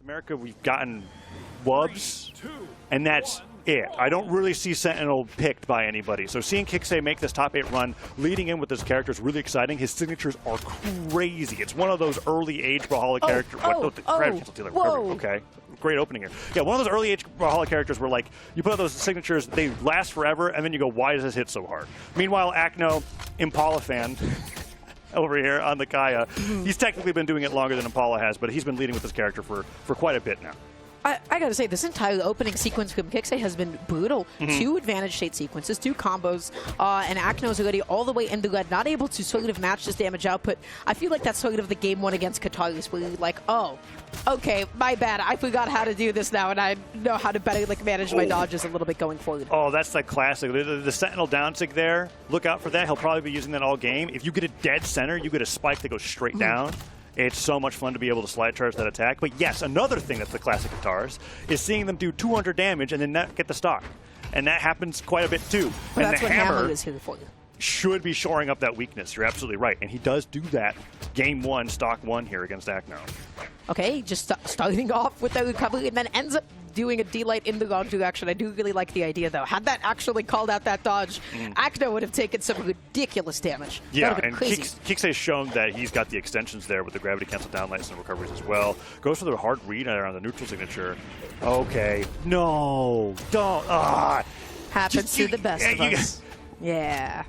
America, we've gotten Wubs, and that's it. I don't really see Sentinel picked by anybody. So seeing KiXe make this top 8 run, leading in with this character is really exciting. His signatures are crazy. It's one of those early age Brawlhalla characters. Okay. Great opening here. Yeah, one of those early age Brawlhalla characters where, like, you put out those signatures, they last forever, and then you go, why does this hit so hard? Meanwhile, Acno, Impala fan, over here on the Kaya, he's technically been doing it longer than Impala has, but he's been leading with this character for quite a bit now. I gotta say, this entire opening sequence from KiXe has been brutal. 2 advantage state sequences, 2 combos, and Acno's already all the way in the red, not able to sort of match this damage output. I feel like that's sort of the game 1 against Kataris, where you're like, oh, okay, my bad, I forgot how to do this now, and I know how to better manage my dodges a little bit going forward. Oh, that's the classic. The Sentinel down sig there, look out for that. He'll probably be using that all game. If you get a dead center, you get a spike that goes straight down. It's so much fun to be able to slide charge that attack. But yes, another thing that's the classic guitars is seeing them do 200 damage and then not get the stock. And that happens quite a bit too. Well, and that's the what hammer is here for you. Should be shoring up that weakness. You're absolutely right. And he does do that game 1, stock 1 here against Acno. Okay, just starting off with the recovery and then ends up doing a D-Light in the wrong direction. I do really like the idea, though. Had that actually called out that dodge, Acno would have taken some ridiculous damage. Yeah, and KiXe's shown that he's got the extensions there with the gravity cancel downlights and recoveries as well. Goes for the hard read on the neutral signature. Okay. No. Don't. Happens to the best of us. Yeah.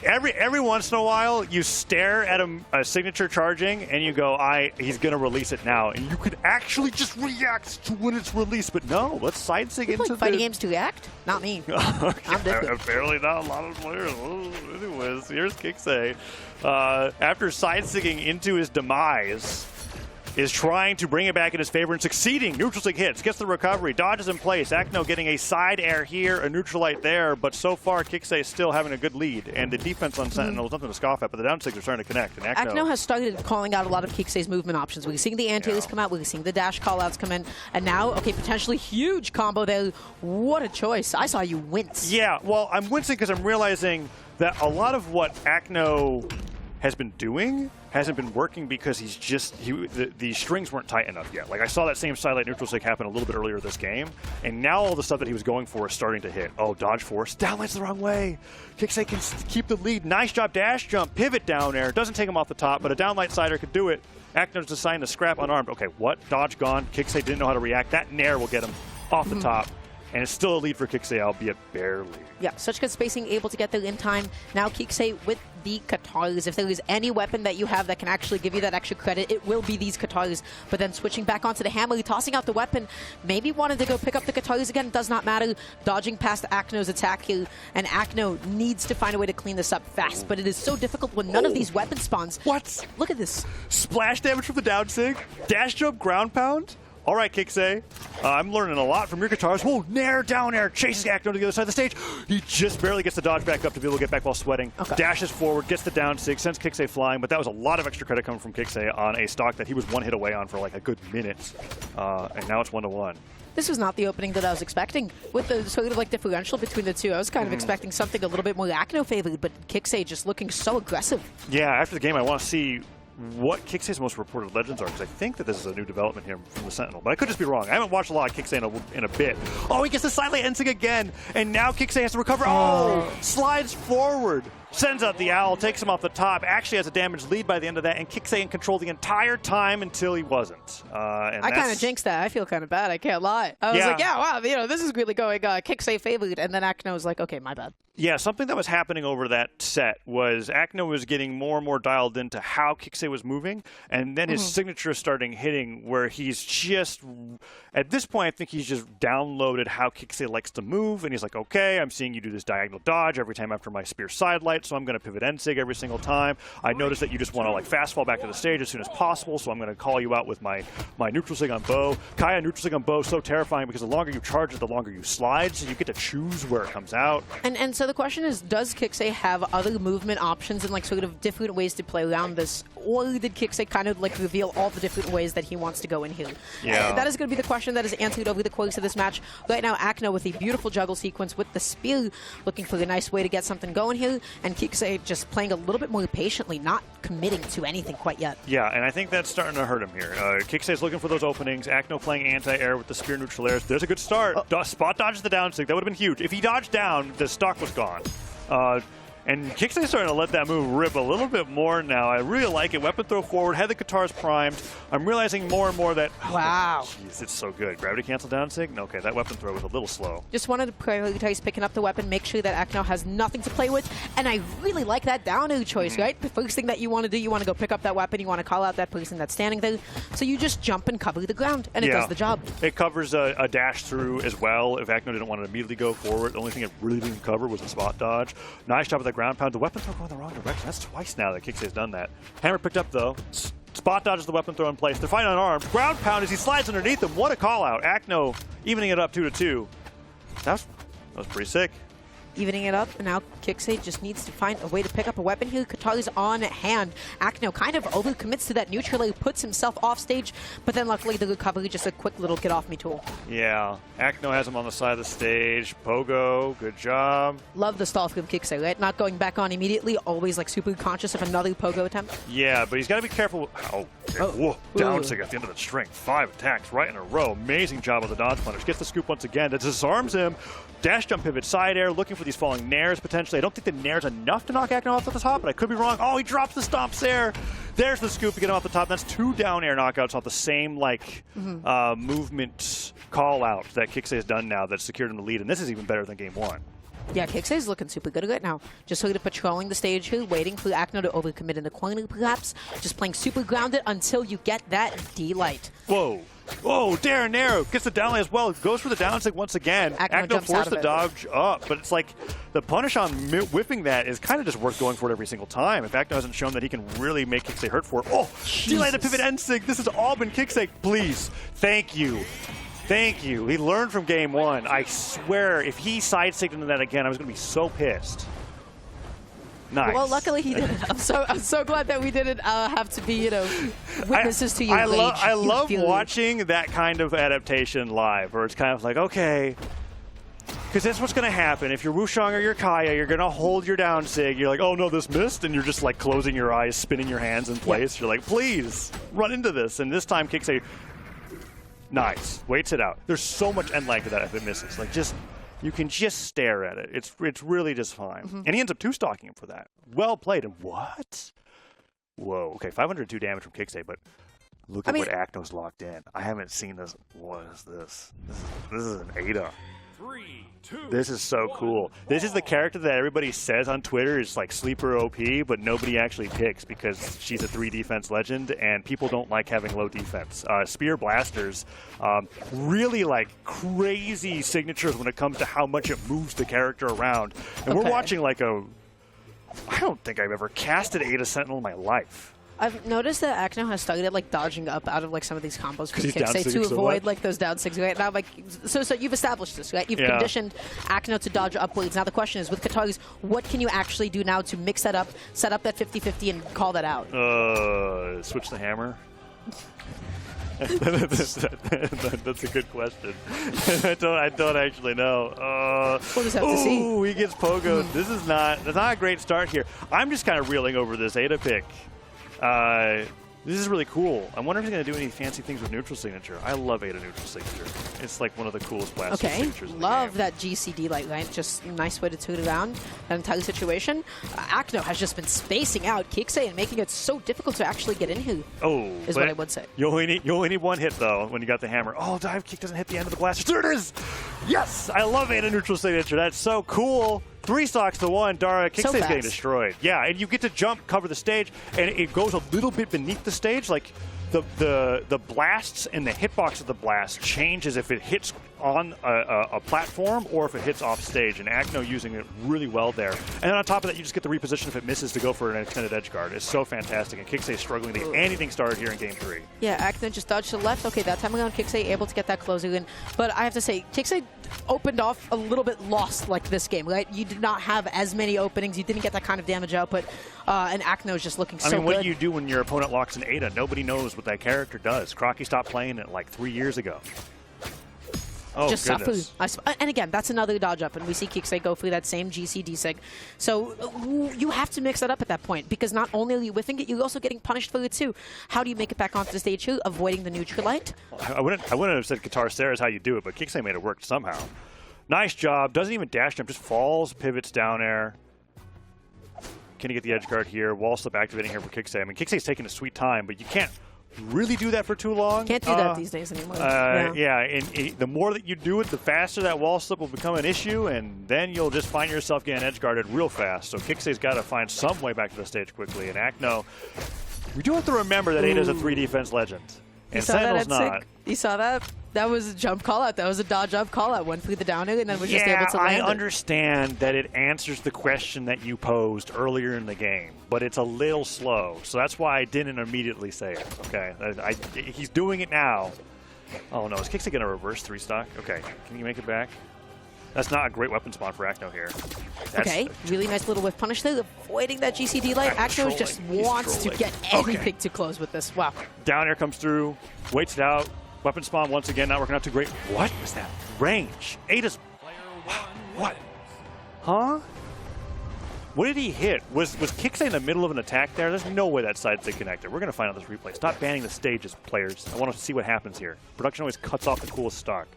Every once in a while, you stare at a signature charging, and you go, he's going to release it now. And you could actually just react to when it's released. But no, let's side sig into the fighting games to react? Not me. I'm different. Apparently not a lot of players. Anyways, here's KiXe. After side sigging into his demise, is trying to bring it back in his favor and succeeding. Neutral sig hits, gets the recovery, dodges in place. Acno getting a side air here, a neutral light there, but so far KiXe is still having a good lead, and the defense on Sentinel is nothing to scoff at, but the down sigs are starting to connect. And Acno has started calling out a lot of KiXe's movement options. We're seeing the anti-airs come out, we're seeing the dash callouts come in, and now, okay, potentially huge combo there. What a choice. I saw you wince. Yeah, well, I'm wincing because I'm realizing that a lot of what Acno has been doing hasn't been working because the strings weren't tight enough yet. Like, I saw that same sidelight neutral sig happen a little bit earlier this game, and now all the stuff that he was going for is starting to hit. Oh, dodge force, downlight's the wrong way. KiXe can keep the lead. Nice job, dash jump, pivot down air. Doesn't take him off the top, but a downlight sider could do it. Acno's assigned to scrap unarmed. Okay, what? Dodge gone. KiXe didn't know how to react. That nair will get him off the top. And it's still a lead for KiXe, albeit barely. Yeah, such good spacing, able to get there in time. Now KiXe with the Katars. If there is any weapon that you have that can actually give you that extra credit, it will be these Katars. But then switching back onto the hammer, tossing out the weapon, maybe wanted to go pick up the Katars again, does not matter. Dodging past Acno's attack here, and Acno needs to find a way to clean this up fast. But it is so difficult when none of these weapon spawns. What? Look at this. Splash damage from the down sig, dash jump, ground pound. All right, KiXe, I'm learning a lot from your guitars. Whoa, nair, down air, chases Acno to the other side of the stage. He just barely gets the dodge back up to be able to get back while sweating. Okay. Dashes forward, gets the down sig, sends KiXe flying, but that was a lot of extra credit coming from KiXe on a stock that he was 1 hit away on for like a good minute. And now it's 1-1. This was not the opening that I was expecting. With the sort of like differential between the two, I was kind of expecting something a little bit more Acno favored, but KiXe just looking so aggressive. Yeah, after the game, I want to see what KiXe's most reported legends are, because I think that this is a new development here from the Sentinel, but I could just be wrong. I haven't watched a lot of KiXe in a bit. Oh, he gets the silent end sig again, and now KiXe has to recover. Oh, slides forward, sends out the owl, takes him off the top, actually has a damage lead by the end of that, and KiXe in control the entire time until he wasn't. I kind of jinxed that. I feel kind of bad. I can't lie. I was like, yeah, wow, this is really going KiXe favored, and then Acno was like, okay, my bad. Yeah, something that was happening over that set was Acno was getting more and more dialed into how KiXe was moving, and then his signature starting hitting where he's just, at this point, I think he's just downloaded how KiXe likes to move, and he's like, okay, I'm seeing you do this diagonal dodge every time after my spear sidelight, so I'm going to pivot end sig every single time. I noticed that you just want to like fast fall back to the stage as soon as possible, so I'm going to call you out with my neutral sig on bow. Kaya neutral sig on bow, so terrifying because the longer you charge it, the longer you slide, so you get to choose where it comes out. And so the question is, does KiXe have other movement options and like sort of different ways to play around this, or did KiXe kind of like reveal all the different ways that he wants to go in here? Yeah. That is going to be the question that is answered over the course of this match. Right now, Acno with a beautiful juggle sequence with the spear, looking for a nice way to get something going here, and KiXe just playing a little bit more patiently, not committing to anything quite yet. Yeah, and I think that's starting to hurt him here. KiXe is looking for those openings. Acno playing anti-air with the spear neutral airs. There's a good start. Spot dodges the down stick. That would have been huge. If he dodged down, the stock was gone. And KiXe is starting to let that move rip a little bit more now. I really like it. Weapon throw forward, had the guitars primed. I'm realizing more and more that, wow. Jeez, it's so good. Gravity cancel down sig? Okay, that weapon throw was a little slow. Just wanted to prioritize picking up the weapon, make sure that Acno has nothing to play with, and I really like that down air choice, right? The first thing that you want to do, you want to go pick up that weapon, you want to call out that person that's standing there, so you just jump and cover the ground, and it does the job. It covers a dash through as well. If Acno didn't want to immediately go forward, the only thing it really didn't cover was a spot dodge. Nice job with the ground pound. The weapon throw going the wrong direction. That's twice now that KiXe has done that. Hammer picked up though. Spot dodges the weapon throw in place. They're fighting unarmed. Ground pound as he slides underneath him. What a call out. Acno evening it up 2-2. That was pretty sick. Evening it up, and now KiXe just needs to find a way to pick up a weapon here. Katara's on hand. Acno kind of overcommits to that neutral air, puts himself off stage, but then luckily the recovery, just a quick little get-off-me tool. Yeah, Acno has him on the side of the stage. Pogo, good job. Love the stall from KiXe, right? Not going back on immediately, always like super conscious of another Pogo attempt. Yeah, but he's got to be careful. Whoa, down sig at the end of the string. 5 attacks right in a row. Amazing job of the dodge punish. Gets the scoop once again. That disarms him. Dash jump pivot side air, looking for these falling nairs potentially. I don't think the nair's enough to knock Acno off at the top, but I could be wrong. Oh, he drops the stomps there. There's the scoop to get him off the top. That's 2 down air knockouts off the same movement call out that KiXe has done now that's secured him the lead, and this is even better than game 1. Yeah, KiXe is looking super good right now. Just sort of patrolling the stage here, waiting for Acno to overcommit in the corner perhaps. Just playing super grounded until you get that D-light. Whoa. Whoa, Darren Narrow gets the down lay as well. Goes for the down stick once again. Acno forced the dodge up, but it's like the punish on whipping that is kind of just worth going for it every single time. If Acno hasn't shown that he can really make KiXe hurt for it. Oh, delay the pivot end sig. This has all been KiXe. Please, thank you. Thank you. He learned from game 1. I swear, if he side-sticked into that again, I was going to be so pissed. Nice. Well, luckily he didn't. I'm so glad that we didn't have to be, witnesses to you. I love watching that kind of adaptation live, where it's kind of like, okay, because that's what's going to happen. If you're Wushang or you're Kaya, you're going to hold your down sig. You're like, oh no, this missed, and you're just like closing your eyes, spinning your hands in place. You're like, please, run into this. And this time, KiXe, nice, waits it out. There's so much end lag to that if it misses. Like, just... You can just stare at it. It's really just fine. And he ends up 2-stocking him for that. Well played. And what? Whoa. Okay, 502 damage from KiXe, but look at what Acno's locked in. I haven't seen this. What is this? This is an Ada. 3, 2, this is so cool. This is the character that everybody says on Twitter is like sleeper OP, but nobody actually picks because she's a 3 defense legend, and people don't like having low defense. Spear blasters, really like crazy signatures when it comes to how much it moves the character around. And we're watching like I don't think I've ever casted Ada Sentinel in my life. I've noticed that Acno has started like dodging up out of like some of these combos from he's KiXe to avoid like those down sigs right now. Like so you've established this, right? You've conditioned Acno to dodge upwards. Now the question is, with Katars, what can you actually do now to mix that up, set up that 50-50, and call that out? Switch the hammer. That's a good question. I don't actually know. We'll just have to see. Ooh, he gets pogoed. That's not a great start here. I'm just kind of reeling over this Ada pick. This is really cool. I wonder if he's going to do any fancy things with neutral signature. I love Ada neutral signature. It's like one of the coolest blaster signatures in the love game. that GCD light, right? Just a nice way to toot around that entire situation. Acno has just been spacing out KiXe and making it so difficult to actually get in here. Oh, is what I would say. You only need one hit though when you got the hammer. Oh, dive kick doesn't hit the end of the blaster. There it is. Yes, I love Ada neutral signature. That's so cool. 3 stocks to 1. Dara, KiXe's getting destroyed. Yeah, and you get to jump, cover the stage, and it goes a little bit beneath the stage. Like, the blasts and the hitbox of the blast changes if it hits on a platform or if it hits off stage, and Acno using it really well there. And then on top of that, you just get the reposition if it misses to go for an extended edge guard. It's so fantastic, and KiXe is struggling to get anything started here in game 3. Yeah, Acno just dodged to the left. Okay, that time around, KiXe able to get that closer in. But I have to say, KiXe opened off a little bit lost like this game, right? You did not have as many openings. You didn't get that kind of damage output, and Acno is just looking so good. I mean, what do you do when your opponent locks an Ada? Nobody knows what that character does. Crocky stopped playing it like 3 years ago. Oh, just goodness. And again, that's another dodge up, and we see KiXe go through that same GC sig. So you have to mix that up at that point, because not only are you whiffing it, you're also getting punished for it too. How do you make it back onto the stage too, avoiding the neutral light? I wouldn't have said Guitar Sarah is how you do it, but KiXe made it work somehow. Nice job. Doesn't even dash jump, just falls, pivots down air. Can you get the edge guard here? Wall slip activating here for KiXe. I mean, KiXe's taking a sweet time, but you can't really do that for too long. Can't do that these days anymore. Yeah, and the more that you do it, the faster that wall slip will become an issue, and then you'll just find yourself getting edge guarded real fast. So KiXe's got to find some way back to the stage quickly, and Acno, we do have to remember that Ada's a 3 defense legend, and Sentinel's not. You saw that? That was a jump call out. That was a dodge up call out. Went through the down air and then was just able to land I understand that it answers the question that you posed earlier in the game, but it's a little slow. So that's why I didn't immediately say it. Okay, he's doing it now. Oh no, is KiXe going to reverse 3 stock? Okay, can you make it back? That's not a great weapon spawn for Acno here. Okay, really nice little whiff punish there, avoiding that GCD light. Acno just wants to get anything to close with this. Wow. Down air comes through, waits it out. Weapon spawn once again, not working out too great. What was that? Range. Ada's. What? Huh? What did he hit? Was KiXe in the middle of an attack there? There's no way that side's connected. We're going to find out this replay. Stop banning the stages, players. I want to see what happens here. Production always cuts off the coolest stock.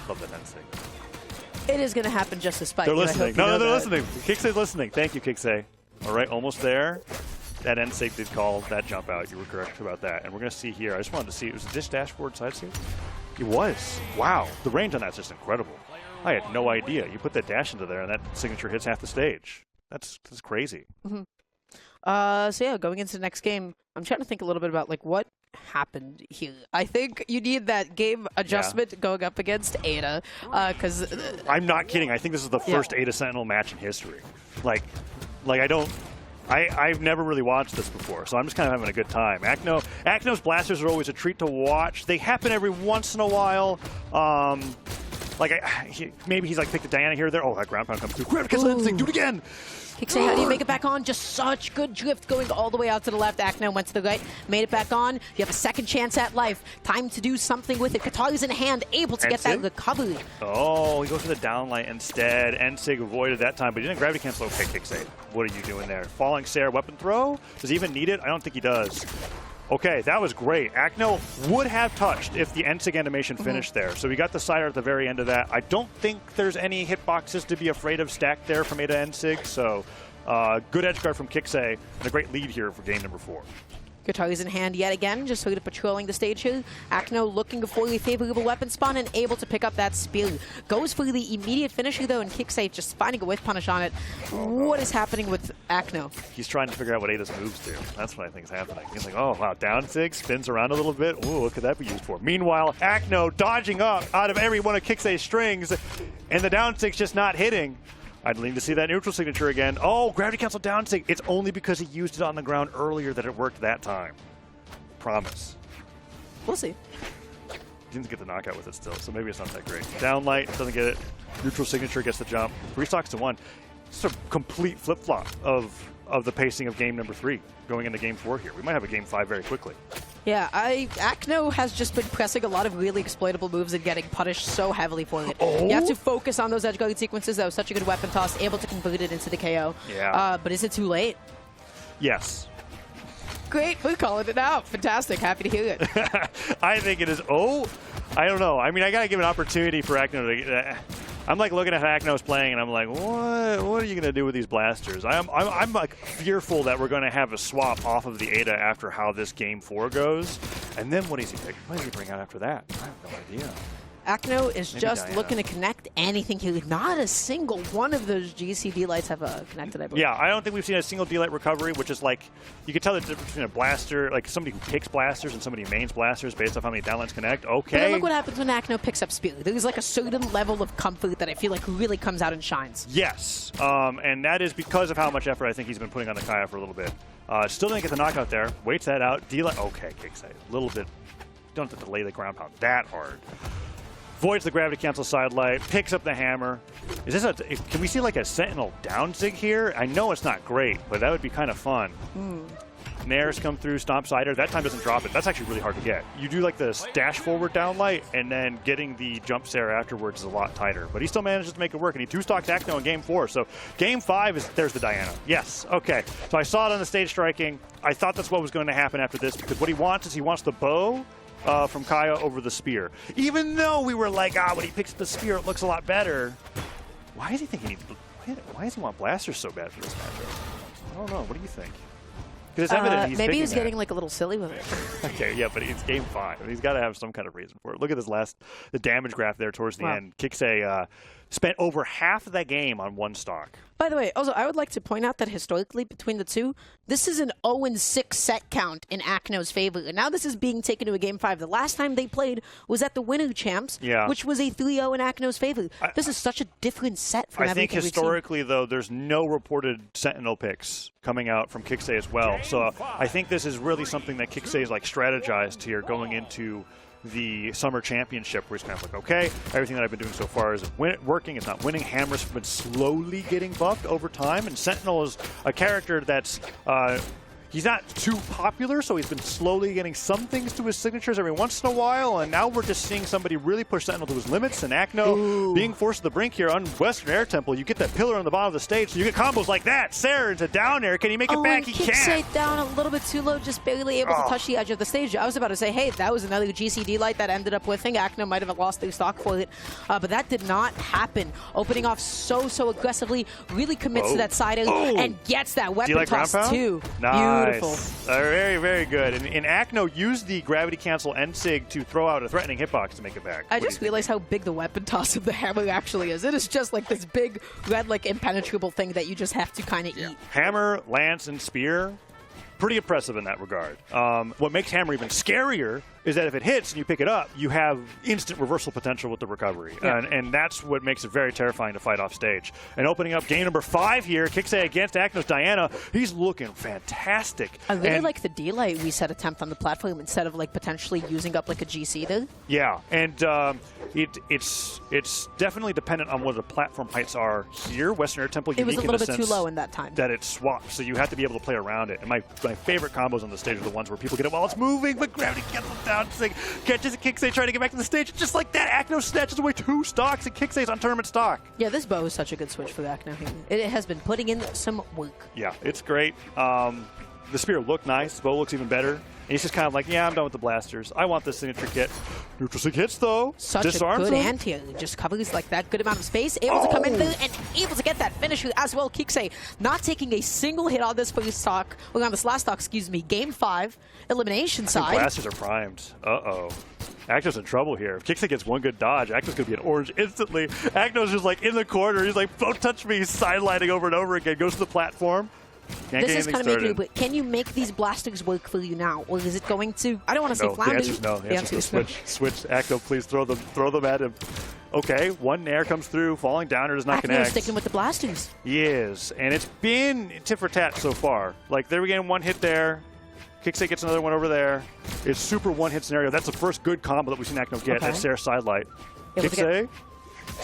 Love that NC. It is going to happen just despite. They're listening. No, they're listening. KiXe's listening. Thank you, KiXe. All right, almost there. That NSAID did call that jump out. You were correct about that. And we're going to see here. I just wanted to see. It was a dish dashboard side seat? It was. Wow. The range on that's just incredible. I had no idea. You put that dash into there, and that signature hits half the stage. That's crazy. So yeah, going into the next game, I'm trying to think a little bit about like what happened here. I think you need that game adjustment going up against Ada, because I'm not kidding. I think this is the first Ada Sentinel match in history. Like I've never really watched this before, so I'm just kind of having a good time. Acno's blasters are always a treat to watch. They happen every once in a while. Maybe he's like picked a Diana here or there. Oh, that ground pound comes through. Grab Lensing, do it again. KiXe, how do you make it back on? Just such good drift going all the way out to the left. Acno went to the right, made it back on. You have a second chance at life. Time to do something with it. Katari's in hand, able to get that recovery. Oh, he goes for the downlight instead. Ensig avoided that time, but he didn't gravity cancel. Okay, KiXe, what are you doing there? Falling Sarah weapon throw? Does he even need it? I don't think he does. Okay, that was great. Acno would have touched if the Ensig animation finished there. So we got the cider at the very end of that. I don't think there's any hitboxes to be afraid of stacked there from Ada Ensig. So good edge guard from KiXe and a great lead here for game number 4. Katari's in hand yet again, just sort of patrolling the stage here. Acno looking for a favorable weapon spawn and able to pick up that spear. Goes for the immediate finisher though, and KiXe just finding a whiff punish on it. What is happening with Acno? He's trying to figure out what Ada's moves do. That's what I think is happening. He's like, oh wow, down 6, spins around a little bit. Ooh, what could that be used for? Meanwhile, Acno dodging up out of every one of KiXe's strings, and the down 6 just not hitting. I'd lean to see that neutral signature again. Oh, gravity cancel down sig. It's only because he used it on the ground earlier that it worked that time. Promise. We'll see. Didn't get the knockout with it still, so maybe it's not that great. Down light, doesn't get it. Neutral signature gets the jump. 3 stocks to 1. It's a complete flip-flop of the pacing of game number 3 going into game 4 here. We might have a game 5 very quickly. Yeah, Acno has just been pressing a lot of really exploitable moves and getting punished so heavily for it. Oh. You have to focus on those edge guard sequences. That was such a good weapon toss, able to convert it into the KO. Yeah. But is it too late? Yes. Great, we're calling it out. Fantastic, happy to hear it. I think it is. Oh, I don't know. I mean, I got to give an opportunity for Acno to... I'm like looking at how Acno's playing, and I'm like, what are you going to do with these blasters? I'm like fearful that we're going to have a swap off of the Ada after how this game 4 goes. And then what does he pick? What does he bring out after that? I have no idea. Acno is Maybe just Diana. looking to connect anything here. Not a single one of those GCD lights have connected, I believe. Yeah, I don't think we've seen a single D-Light recovery, which is like, you can tell the difference between a blaster, like somebody who picks blasters and somebody who mains blasters based off how many downlines connect. But Okay. then look what happens when Acno picks up Spirit. There's like a certain level of comfort that I feel like really comes out and shines. Yes, and that is because of how much effort I think he's been putting on the Kaya for a little bit. Still didn't get the knockout there. Waits that out. D-Light. Okay, KiXe. A little bit. Don't have to lay the ground pound that hard. Voids the gravity cancel side light. Picks up the hammer. Is this a? Can we see like a Sentinel down zig here? I know it's not great, but that would be kind of fun. Nairs come through, stomp sider. That time doesn't drop it. That's actually really hard to get. You do like the dash forward down light, and then getting the jump Sarah afterwards is a lot tighter. But he still manages to make it work, and he two-stocks Acno in Game 4. So Game 5 is, there's the Diana. Yes, okay. So I saw it on the stage striking. I thought that's what was going to happen after this, because what he wants is he wants the bow from Kaya over the spear. Even though we were like, when he picks up the spear, it looks a lot better. Why is he thinking why does he want blasters so bad for this matchup? I don't know. What do you think? Because it's evident he's maybe he thinking was that. getting like a little silly with it. Okay, yeah, but it's Game 5. He's got to have some kind of reason for it. Look at this the damage graph there towards the end. KiXe spent over half of that game on one stock. By the way, also, I would like to point out that historically between the two, this is an 0-6 set count in Acno's favor. And now this is being taken to a Game 5. The last time they played was at the Winter Champs, which was a 3-0 in Acno's favor. This is such a different set from everything I think historically, though, there's no reported Sentinel picks coming out from KiXe as well. So I think this is really something that KiXe is like strategized here going into the Summer Championship, where he's kind of like, okay, everything that I've been doing so far is working, it's not winning. Hammer's been slowly getting buffed over time, and Sentinel is a character that's he's not too popular, so he's been slowly getting some things to his signatures every once in a while, and now we're just seeing somebody really push Sentinel to his limits, and Acno being forced to the brink here on Western Air Temple. You get that pillar on the bottom of the stage, so you get combos like that. Sarah into down air. Can he make it back? He can't. KiXe down a little bit too low, just barely able to touch the edge of the stage. I was about to say, hey, that was another GCD light that ended up whiffing. Acno might have lost their stock for it, but that did not happen. Opening off so aggressively, really commits to that side and gets that weapon toss too. Nice. Beautiful. Very, very good. And Acno used the gravity cancel end sig to throw out a threatening hitbox to make it back. I just realized how big the weapon toss of the hammer actually is. It is just like this big, red, like impenetrable thing that you just have to kind of eat. Hammer, lance, and spear. Pretty impressive in that regard. What makes Hammer even scarier is that if it hits and you pick it up, you have instant reversal potential with the recovery. And that's what makes it very terrifying to fight off stage. And opening up game number 5 here, KiXe against Acno's Diana. He's looking fantastic. I really like the D-Light reset attempt on the platform instead of like potentially using up like a GC there. Yeah, and it's definitely dependent on what the platform heights are here. Western Air Temple it was unique a little in bit too low in that time. That it swaps, so you have to be able to play around it. And my favorite combos on the stage are the ones where people get it while it's moving, but gravity cancels down. It's like, catches KiXe trying to get back to the stage. Just like that, Acno snatches away 2 stocks, and KiXe's on tournament stock. Yeah, this bow is such a good switch for Acno. It has been putting in some work. Yeah, it's great. The spear looked nice. The bow looks even better. And he's just kind of like, yeah, I'm done with the blasters. I want this signature kit. Neutral sig hits, though. Such Disarms a good him. anti. Just covers like that good amount of space. Able to come in there and able to get that finisher as well. KiXe not taking a single hit on this first stock. Well, on this last stock, excuse me. Game 5, elimination side. Blasters are primed. Uh-oh. Acno's in trouble here. If KiXe gets one good dodge, Acno's going to be an orange instantly. Acno's just like in the corner. He's like, don't touch me. He's sidelining over and over again. Goes to the platform. Can't this is kind of making it, but can you make these blasters work for you now? Or is it going to, I don't want to say flounder. The answer's no. The answer's no. Switch. Acno, please throw them at him. Okay, one nair comes through, falling down, or does not connect. Sticking with the blasters. He is, and it's been tit for tat so far. Like, there we get one hit there. KiXe gets another one over there. It's super one-hit scenario. That's the first good combo that we've seen Acno get at Sarah's sidelight. KiXe.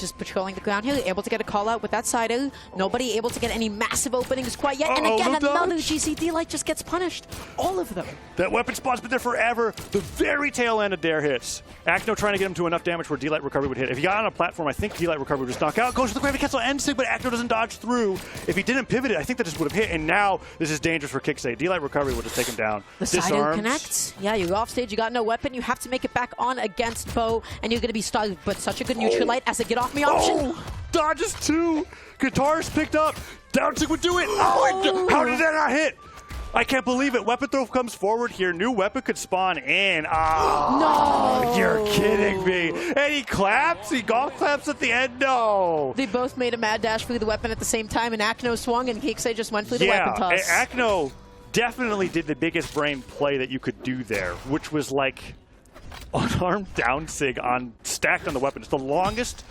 Just patrolling the ground here, able to get a call out with that side A. Nobody able to get any massive openings quite yet. And again, another GCD light just gets punished. All of them. That weapon spot's been there forever. The very tail end of Dare hits. Acno trying to get him to enough damage where D-Light recovery would hit. If he got on a platform, I think D-Light recovery would just knock out. Goes for the gravity cancel end sig, but Acno doesn't dodge through. If he didn't pivot it, I think that just would have hit. And now this is dangerous for KiXe. D-Light recovery would just take him down. The side A connects. Yeah, you're off stage. You got no weapon. You have to make it back on against Bo, and you're going to be stunned. But such a good neutral light as a get off me option. Dodges 2. Guitar's picked up. Down sig would do it. How did that not hit? I can't believe it. Weapon throw comes forward here. New weapon could spawn in. Oh, No! You're kidding me. And he claps. He golf claps at the end. No. They both made a mad dash for the weapon at the same time, and Acno swung, and KiXe just went for the weapon toss. Acno definitely did the biggest brain play that you could do there, which was like unarmed down sig on stacked on the weapon. It's the longest.